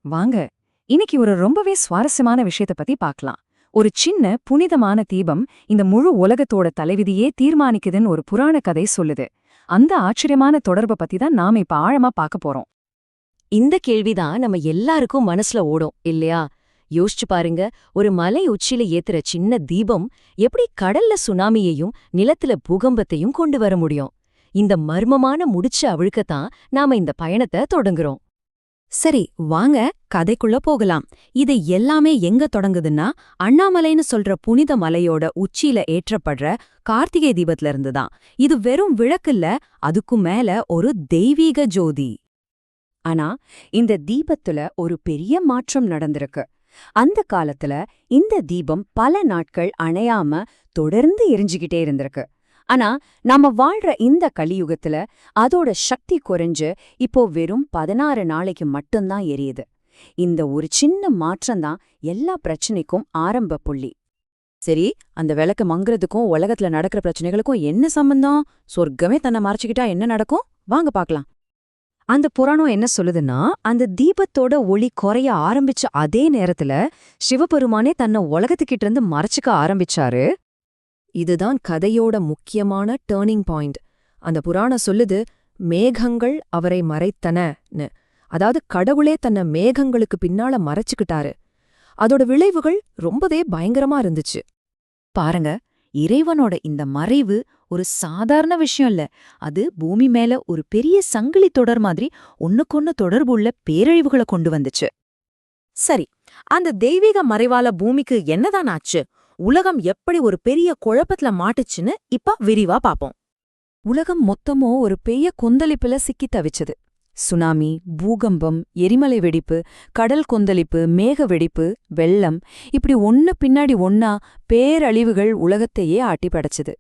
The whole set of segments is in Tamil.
வாங்க இன்னைக்கு ஒரு ரொம்பவே சுவாரஸ்யமான விஷயத்த பத்தி பார்க்கலாம். ஒரு சின்ன புனிதமான தீபம் இந்த முழு உலகத்தோட தலைவிதியே தீர்மானிக்குதுன்னு ஒரு புராண கதை சொல்லுது. அந்த ஆச்சரியமான தொடர்பை பத்தி தான் நாம இப்ப ஆழமா பார்க்க போறோம். இந்த கேள்விதான் நம்ம எல்லாருக்கும் மனசுல ஓடும் இல்லையா? யோசிச்சு பாருங்க, ஒரு மலை உச்சியில ஏத்துற சின்ன தீபம் எப்படி கடல்ல சுனாமியையும் நிலத்துல பூகம்பத்தையும் கொண்டு வர முடியும்? இந்த மர்மமான முடிச்ச அவிழ்க்கத்தான் நாம இந்த பயணத்தை தொடங்குறோம். சரி, வாங்க கதைக்குள்ள போகலாம். இது எல்லாமே எங்க தொடங்குதுன்னா, அண்ணாமலைன்னு சொல்ற புனித மலையோட உச்சியில ஏற்றப்படுற கார்த்திகை தீபத்துல இருந்துதான். இது வெறும் விளக்கில்ல, அதுக்கும் மேல ஒரு தெய்வீக ஜோதி. ஆனா இந்த தீபத்துல ஒரு பெரிய மாற்றம் நடந்திருக்கு. அந்த காலத்துல இந்த தீபம் பல நாட்கள் அணையாம தொடர்ந்து எரிஞ்சுகிட்டே இருந்திருக்கு. ஆனா நாம வாழ்ற இந்த கலியுகத்துல அதோட சக்தி குறைஞ்சு இப்போ வெறும் 16 நாளைக்கு மட்டும்தான் எரியுது. இந்த ஒரு சின்ன மாற்றம்தான் எல்லா பிரச்சனைக்கும் ஆரம்ப புள்ளி. சரி, அந்த விளக்கு மங்குறதுக்கும் உலகத்துல நடக்கிற பிரச்சனைகளுக்கும் என்ன சம்பந்தம்? சொர்க்கமே தன்னை மறைச்சுக்கிட்டா என்ன நடக்கும்? வாங்க பாக்கலாம். அந்த புராணம் என்ன சொல்லுதுன்னா, அந்த தீபத்தோட ஒளி குறைய ஆரம்பிச்ச அதே நேரத்துல சிவபெருமானே தன்னை உலகத்துக்கிட்ட இருந்து மறைச்சுக்க ஆரம்பிச்சாரு. இதுதான் கதையோட முக்கியமான டேர்னிங் பாயிண்ட். அந்த புராணம் சொல்லுது, மேகங்கள் அவரை மறைத்தனன்னு. அதாவது கடவுளே தன்னை மேகங்களுக்கு பின்னால மறைச்சுக்கிட்டாரு. அதோட விளைவுகள் ரொம்பவே பயங்கரமா இருந்துச்சு. பாருங்க, இறைவனோட இந்த மறைவு ஒரு சாதாரண விஷயம் இல்ல. அது பூமி மேல ஒரு பெரிய சங்கிலி தொடர் மாதிரி ஒன்னுக்கொன்னு தொடர்புள்ள பேரழிவுகளை கொண்டு வந்துச்சு. சரி, அந்த தெய்வீக மறைவால பூமிக்கு என்னதான் ஆச்சு? உலகம் எப்படி ஒரு பெரிய குழப்பத்துல மாட்டுச்சுன்னு இப்ப விரிவா பாப்போம். உலகம் மொத்தமோ ஒரு பெரிய கொந்தளிப்புல சிக்கி தவிச்சது. சுனாமி, பூகம்பம், எரிமலை வெடிப்பு, கடல் கொந்தளிப்பு, மேக வெடிப்பு, வெள்ளம், இப்படி ஒன்னு பின்னாடி ஒன்னா பேரழிவுகள் உலகத்தையே ஆட்டி படைச்சுது.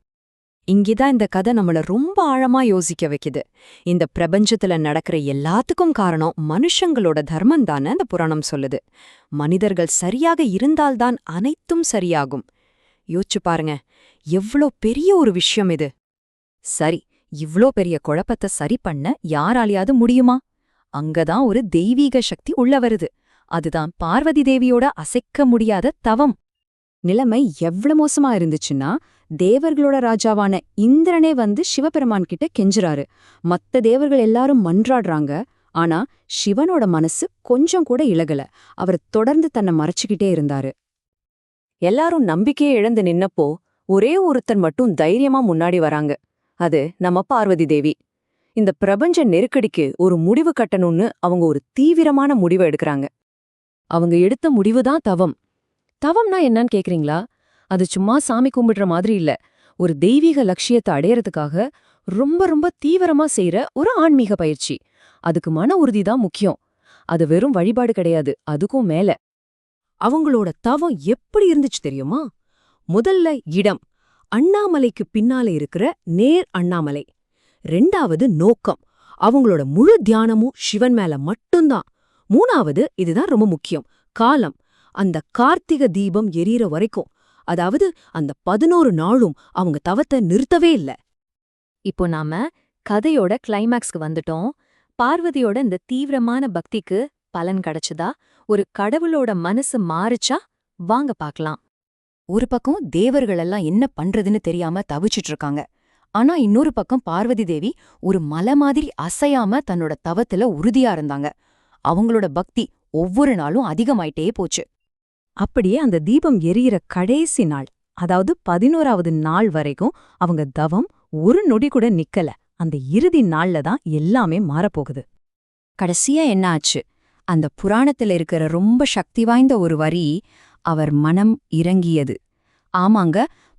இங்கேதான் இந்த கதை நம்மள ரொம்ப ஆழமா யோசிக்க வைக்குது. இந்த பிரபஞ்சத்துல நடக்கிற எல்லாத்துக்கும் காரணம் மனுஷங்களோட தர்மம் தானே இந்த புராணம் சொல்லுது. மனிதர்கள் சரியாக இருந்தால்தான் அனைத்தும் சரியாகும். யோசிச்சு பாருங்க, எவ்ளோ பெரிய ஒரு விஷயம் இது. சரி, இவ்ளோ பெரிய குழப்பத்தை சரி பண்ண யாராலையாவது முடியுமா? அங்கதான் ஒரு தெய்வீக சக்தி உள்ள வருது. அதுதான் பார்வதி தேவியோட அசைக்க முடியாத தவம். நிலைமை எவ்வளவு மோசமா இருந்துச்சுன்னா, தேவர்களோட ராஜாவான இந்திரனே வந்து சிவபெருமான் கிட்ட கெஞ்சுறாரு. மத்த தேவர்கள் எல்லாரும் மன்றாடுறாங்க. ஆனா சிவனோட மனசு கொஞ்சம் கூட இளகல. அவர் தொடர்ந்து தன்னை மறைச்சுக்கிட்டே இருந்தாரு. எல்லாரும் நம்பிக்கையை இழந்து நின்னப்போ ஒரே ஒருத்தன் மட்டும் தைரியமா முன்னாடி வராங்க. அது நம்ம பார்வதி தேவி. இந்த பிரபஞ்ச நெருக்கடிக்கு ஒரு முடிவு கட்டணும்னு அவங்க ஒரு தீவிரமான முடிவை எடுக்கறாங்க. அவங்க எடுத்த முடிவுதான் தவம். தவம்னா என்னன்னு கேக்குறீங்களா? அது சும்மா சாமி கும்பிடுற மாதிரி இல்ல. ஒரு தெய்வீக லட்சியத்தை அடையறதுக்காக ரொம்ப ரொம்ப தீவிரமா செய்யற ஒரு ஆன்மீக பயிற்சி. அதுக்கு மன உறுதிதான் முக்கியம். அது வெறும் வழிபாடு கிடையாது, அதுக்கும் மேல. அவங்களோட தவம் எப்படி இருந்துச்சு தெரியுமா? முதல்ல இடம், அண்ணாமலைக்கு பின்னால இருக்கிற நேர் அண்ணாமலை. 2வது நோக்கம், அவங்களோட முழு தியானமும் சிவன் மேல மட்டும்தான். 3வது, இதுதான் ரொம்ப முக்கியம், காலம். அந்த கார்த்திக தீபம் எரியற வரைக்கும், அதாவது அந்த 11 நாளும் அவங்க தவத்தை நிறுத்தவே இல்ல. இப்போ நாம கதையோட கிளைமேக்ஸ்க்கு வந்துட்டோம். பார்வதியோட இந்த தீவிரமான பக்திக்கு பலன் கிடைச்சதா? ஒரு கடவுளோட மனசு மாறுச்சா? வாங்க பார்க்கலாம். ஒரு பக்கம் தேவர்களெல்லாம் என்ன பண்றதுன்னு தெரியாம தவிச்சிட்டு இருக்காங்க. ஆனா இன்னொரு பக்கம் பார்வதி தேவி ஒரு மலை மாதிரி அசையாம தன்னோட தவத்துல உறுதியா இருந்தாங்க. அவங்களோட பக்தி ஒவ்வொரு நாளும் அதிகமாயிட்டே போச்சு. அப்படியே அந்த தீபம் எரியிற கடைசி நாள், அதாவது 11வது நாள் வரைக்கும் அவங்க தவம் ஒரு நொடி கூட நிக்கல. அந்த இறுதி நாள்ல தான் எல்லாமே மாறப்போகுது. கடைசியா என்ன ஆச்சு? அந்த புராணத்துல இருக்கிற ரொம்ப சக்தி வாய்ந்த ஒரு வரி, அவர் மனம் இறங்கியது. ஆமாங்க,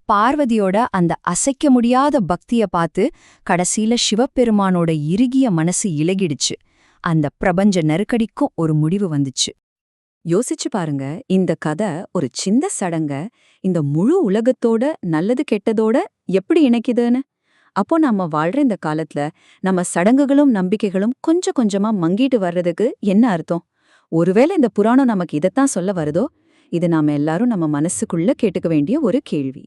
பார்வதியோட அந்த அசைக்க முடியாத பக்திய பார்த்து கடைசியில சிவபெருமானோட இறுகிய மனசு இலகிடுச்சு. அந்த பிரபஞ்ச நெருக்கடிக்கும் ஒரு முடிவு வந்துச்சு. யோசிச்சு பாருங்க, இந்த கதை ஒரு சின்ன சடங்க இந்த முழு உலகத்தோட நல்லது கெட்டதோட எப்படி இணைக்குதுன்னு. அப்போ நம்ம வாழ்ற இந்த காலத்துல நம்ம சடங்குகளும் நம்பிக்கைகளும் கொஞ்சம் கொஞ்சமா மங்கிட்டு வர்றதுக்கு என்ன அர்த்தம்? ஒருவேளை இந்த புராணம் நமக்கு இதைத்தான் சொல்ல வருதோ? இது நாம எல்லாரும் நம்ம மனசுக்குள்ள கேட்டுக்க வேண்டிய ஒரு கேள்வி.